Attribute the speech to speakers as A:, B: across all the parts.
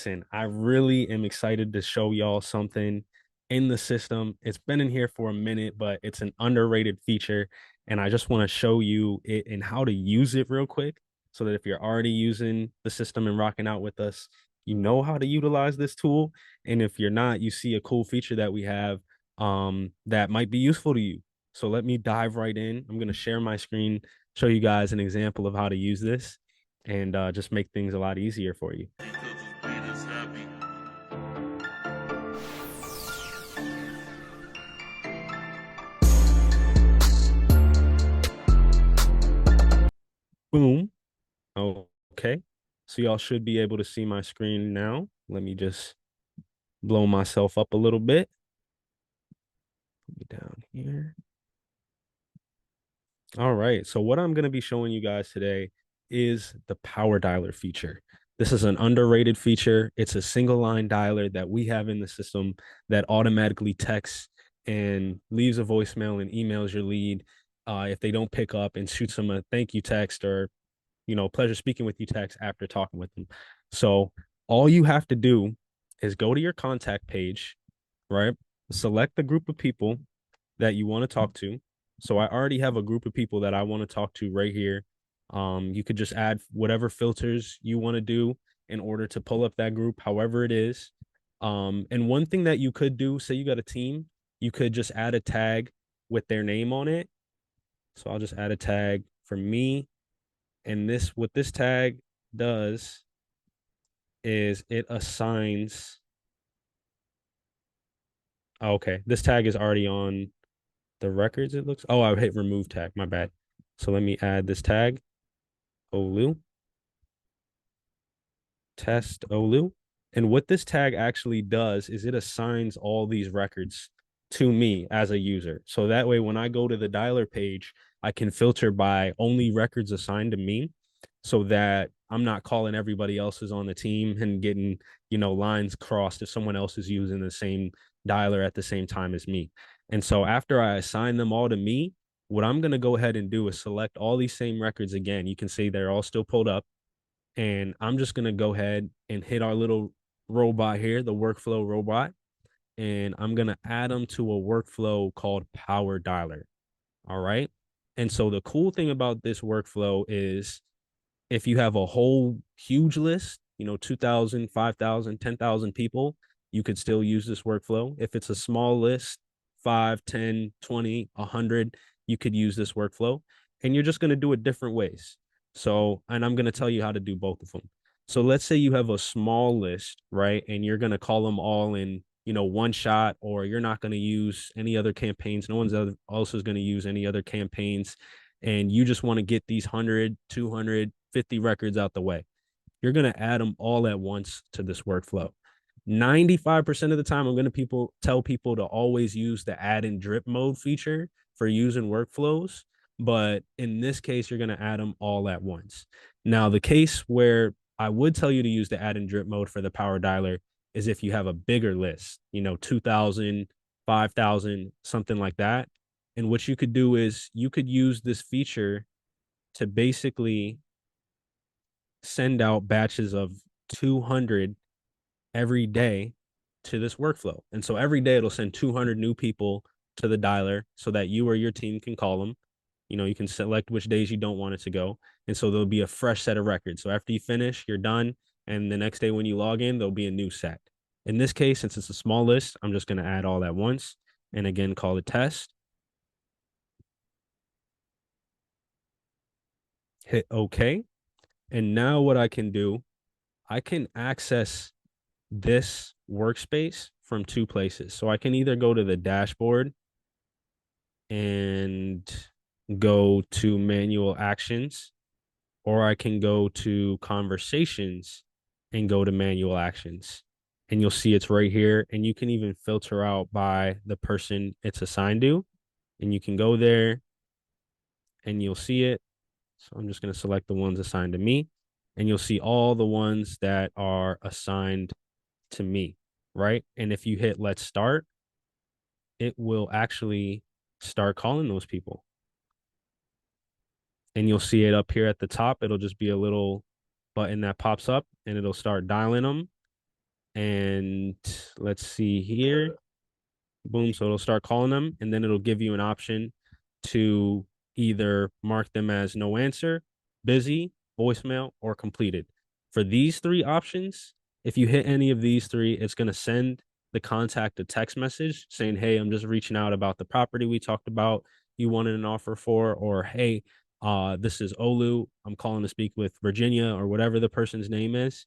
A: Listen, I really am excited to show y'all something in the system. It's been in here for a minute, but it's an underrated feature. And I just want to show you it and how to use it real quick so that if you're already using the system and rocking out with us, you know how to utilize this tool. And if you're not, you see a cool feature that we have that might be useful to you. So let me dive right in. I'm going to share my screen, show you guys an example of how to use this and just make things a lot easier for you. Boom. Okay. So y'all should be able to see my screen now. Let me just blow myself up a little bit. Put me down here. All right. So what I'm going to be showing you guys today is the power dialer feature. This is an underrated feature. It's a single line dialer that we have in the system that automatically texts and leaves a voicemail and emails your lead if they don't pick up and shoots them a thank you text or pleasure speaking with you text after talking with them. So all you have to do is go to your contact page, right? Select the group of people that you want to talk to. So I already have a group of people that I want to talk to right here. You could just add whatever filters you want to do in order to pull up that group, however it is. And one thing that you could do, say you got a team, you could just add a tag with their name on it. So I'll just add a tag for me. And what this tag does is it assigns. Oh, okay, this tag is already on the records. It looks. Oh, I hit remove tag. My bad. So let me add this tag. Olu. Test Olu. And what this tag actually does is it assigns all these records to me as a user. So that way, when I go to the dialer page, I can filter by only records assigned to me so that I'm not calling everybody else's on the team and getting, lines crossed if someone else is using the same dialer at the same time as me. And so after I assign them all to me, what I'm going to go ahead and do is select all these same records again. You can see they're all still pulled up. And I'm just going to go ahead and hit our little robot here, the workflow robot. And I'm going to add them to a workflow called Power Dialer. All right. And so the cool thing about this workflow is if you have a whole huge list, 2,000, 5,000, 10,000 people, you could still use this workflow. If it's a small list, 5, 10, 20, 100, you could use this workflow. And you're just going to do it different ways. So, and I'm going to tell you how to do both of them. So let's say you have a small list, right? And you're going to call them all in, one shot, or you're not going to use any other campaigns. No one's else is going to use any other campaigns. And you just want to get these 100, 250 records out the way. You're going to add them all at once to this workflow. 95% of the time, I'm going to tell people to always use the add and drip mode feature for using workflows. But in this case, you're going to add them all at once. Now, the case where I would tell you to use the add and drip mode for the power dialer is if you have a bigger list, 2,000, 5,000, something like that. And what you could do is you could use this feature to basically send out batches of 200 every day to this workflow. And so every day it'll send 200 new people to the dialer so that you or your team can call them. You can select which days you don't want it to go. And so there'll be a fresh set of records. So after you finish, you're done. And the next day when you log in, there'll be a new set. In this case, since it's a small list, I'm just going to add all at once and again, call it test. Hit OK. And now what I can do, I can access this workspace from two places. So I can either go to the dashboard and go to manual actions, or I can go to conversations and go to manual actions. And you'll see it's right here. And you can even filter out by the person it's assigned to. And you can go there and you'll see it. So I'm just going to select the ones assigned to me. And you'll see all the ones that are assigned to me, right? And if you hit let's start, it will actually start calling those people. And you'll see it up here at the top. It'll just be a little button that pops up and it'll start dialing them. And let's see here. Boom. So it'll start calling them, and then it'll give you an option to either mark them as no answer, busy, voicemail, or completed. For these three options, if you hit any of these three, it's going to send the contact a text message saying, "Hey, I'm just reaching out about the property we talked about. You wanted an offer for," or "Hey, this is Olu. I'm calling to speak with Virginia," or whatever the person's name is.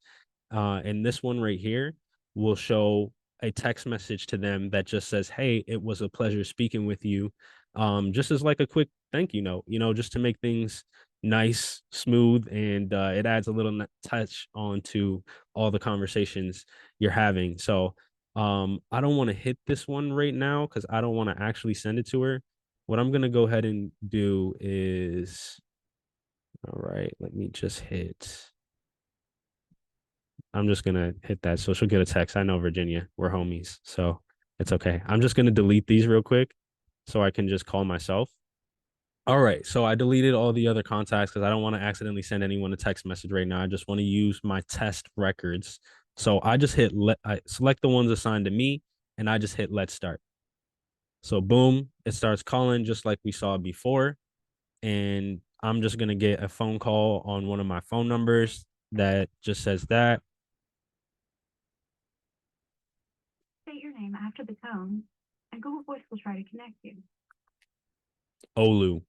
A: And this one right here will show a text message to them that just says, "Hey, it was a pleasure speaking with you." Just as like a quick thank you note, just to make things nice, smooth, and it adds a little touch onto all the conversations you're having. So I don't want to hit this one right now because I don't want to actually send it to her. What I'm gonna go ahead and do is, all right, let me just hit. I'm just gonna hit that. So she'll get a text. I know Virginia. We're homies. So it's okay. I'm just gonna delete these real quick so I can just call myself. All right. So I deleted all the other contacts because I don't want to accidentally send anyone a text message right now. I just want to use my test records. So I just I select the ones assigned to me and I just hit let's start. So boom, it starts calling just like we saw before. And I'm just gonna get a phone call on one of my phone numbers that just says that. State your name after the tone, and Google Voice will try to connect you. Olu.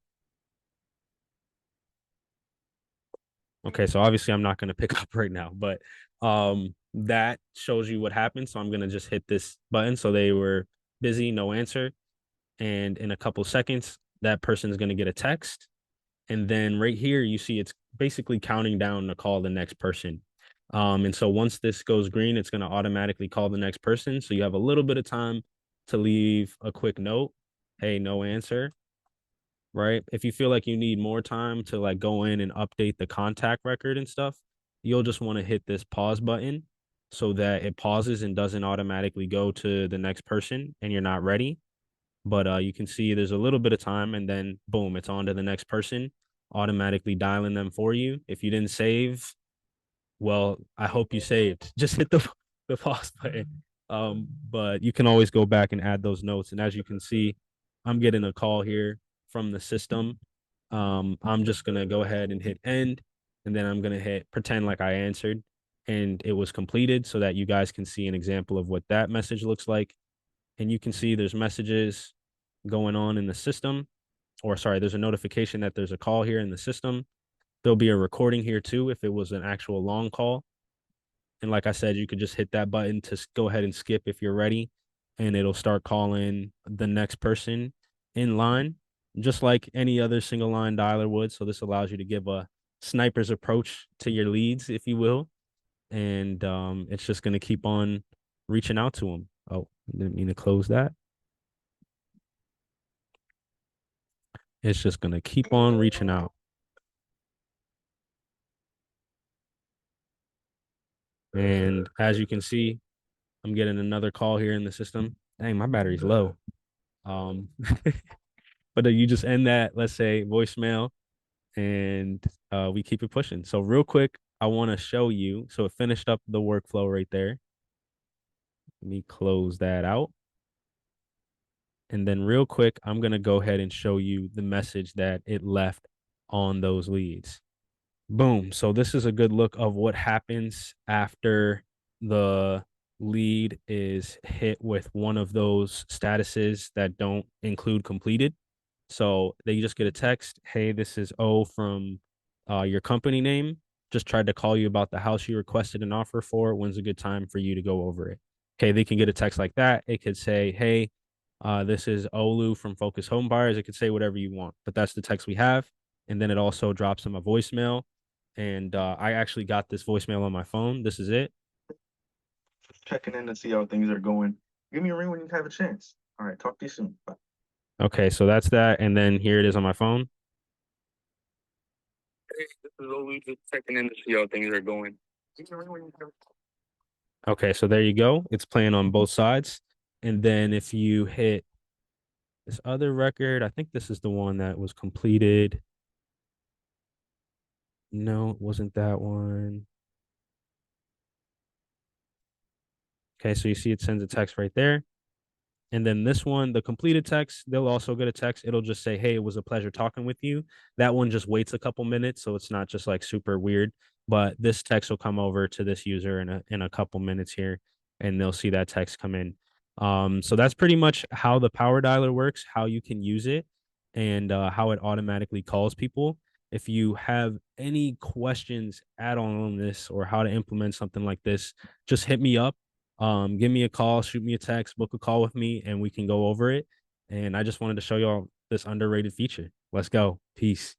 A: Okay, so obviously I'm not going to pick up right now, but that shows you what happened. So I'm going to just hit this button. So they were busy, no answer. And in a couple seconds, that person is going to get a text. And then right here, you see it's basically counting down to call the next person. And so once this goes green, it's going to automatically call the next person. So you have a little bit of time to leave a quick note. Hey, no answer. Right? If you feel like you need more time to like go in and update the contact record and stuff, you'll just want to hit this pause button so that it pauses and doesn't automatically go to the next person and you're not ready. But you can see there's a little bit of time and then boom, it's on to the next person, automatically dialing them for you. If you didn't save, well, I hope you saved. Just hit the pause button. But you can always go back and add those notes. And as you can see, I'm getting a call here from the system. I'm just gonna go ahead and hit end, and then I'm gonna hit pretend like I answered and it was completed so that you guys can see an example of what that message looks like. And you can see there's messages going on in the system, or sorry, there's a notification that there's a call here in the system. There'll be a recording here too if it was an actual long call. And like I said, you could just hit that button to go ahead and skip if you're ready, and it'll start calling the next person in line, just like any other single line dialer would. So this allows you to give a sniper's approach to your leads, if you will. And it's just going to keep on reaching out to them. Oh, didn't mean to close that. It's just going to keep on reaching out. And as you can see, I'm getting another call here in the system. Dang, my battery's low. Um, but you just end that, let's say, voicemail, and we keep it pushing. So real quick, I want to show you. So it finished up the workflow right there. Let me close that out. And then real quick, I'm going to go ahead and show you the message that it left on those leads. Boom. So this is a good look of what happens after the lead is hit with one of those statuses that don't include completed. So they just get a text, "Hey, this is O from your company name. Just tried to call you about the house you requested an offer for. When's a good time for you to go over it?" Okay, they can get a text like that. It could say, "Hey, this is Olu from Focus Home Buyers." It could say whatever you want, but that's the text we have. And then it also drops them a voicemail. And I actually got this voicemail on my phone. This is it.
B: Checking in to see how things are going. Give me a ring when you have a chance. All right, talk to you soon. Bye.
A: Okay, so that's that. And then here it is on my phone.
B: Hey, this is Olu just checking in to see how things are going. Give me a ring when you have
A: Okay, so there you go. It's playing on both sides. And then if you hit this other record, I think this is the one that was completed. No, it wasn't that one. Okay, so you see it sends a text right there. And then this one, the completed text, they'll also get a text. It'll just say, "Hey, it was a pleasure talking with you." That one just waits a couple minutes, so it's not just like super weird. But this text will come over to this user in a couple minutes here, and they'll see that text come in. So that's pretty much how the power dialer works, how you can use it, and how it automatically calls people. If you have any questions at all on this or how to implement something like this, just hit me up, give me a call, shoot me a text, book a call with me, and we can go over it. And I just wanted to show y'all this underrated feature. Let's go. Peace.